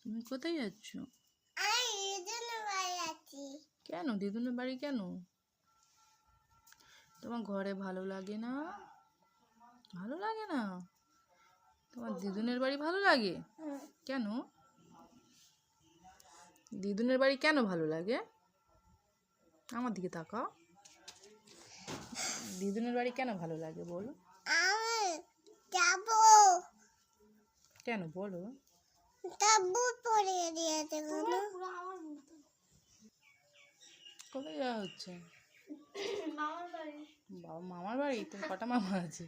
তুমি কোথায় যাচ্ছ? দিদুনের বাড়ি যাচ্ছি। কেন দিদুনের বাড়ি কেন? তোমার ঘরে ভালো লাগে না? ভালো লাগে না? তোমার দিদুনের বাড়ি ভালো লাগে? কেন? দিদুনের বাড়ি কেন ভালো লাগে? আমার দিকে তাকাও। দিদুনের বাড়ি কেন ভালো লাগে বলো? আমি যাব। কেন বলো? তাবু পরিয়ে দিয়েছে কেন? কোথায় যাওয়া হচ্ছে? মামার বাড়ি। বাবা মামার বাড়ি? তোর কটা মামা আছে?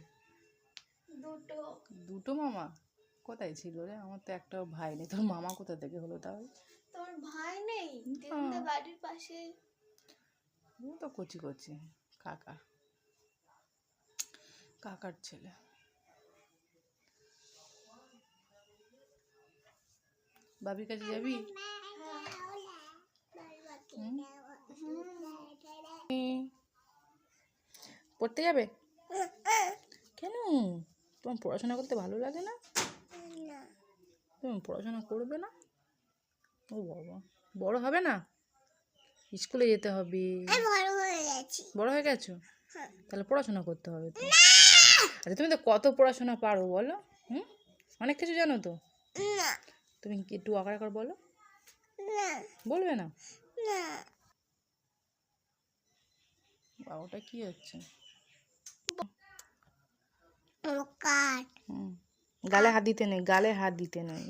দুটো মামা? কোথায় ছিল রে? আমার তো একটাও ভাই নেই। তোর মামা কোথা থেকে হলো তাহলে? তোর ভাই নেই? দিদুনের বাড়ির পাশে। ও তো কচি কচি কাকার ছেলে। বাবির কাছে যাবি? পড়তে যাবে? কেন? তোমার পড়াশোনা করতে ভালো লাগে না? তুমি পড়াশোনা করবে না? ও বাবা, বড় হবে না? স্কুলে যেতে হবে। বড় হয়ে গেছো? তাহলে পড়াশোনা করতে হবে তো। আচ্ছা তুমি তো কত পড়াশোনা পারো বলো? অনেক কিছু জানো তো। তুমি একটু আকার বলো। বলবে না? ওটা কি হচ্ছে? গালে হাত দিতে নেই, গালে হাত দিতে নেই।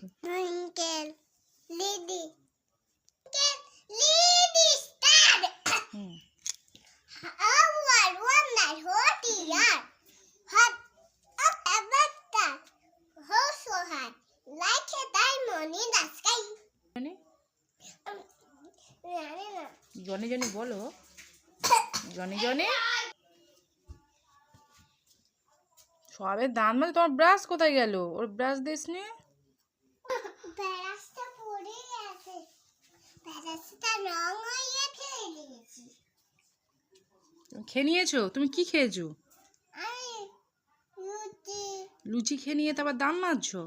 জনি জনি বলো। জনি জনি সবে দাঁত মানে তোমার ব্রাশ কোথায় গেল? ওর ব্রাশ দিস নি? খেয়ে নিয়েছো? তুমি কি খেয়েছো? লুচি খেয়ে নিয়ে তারপর দাঁত মাজছো?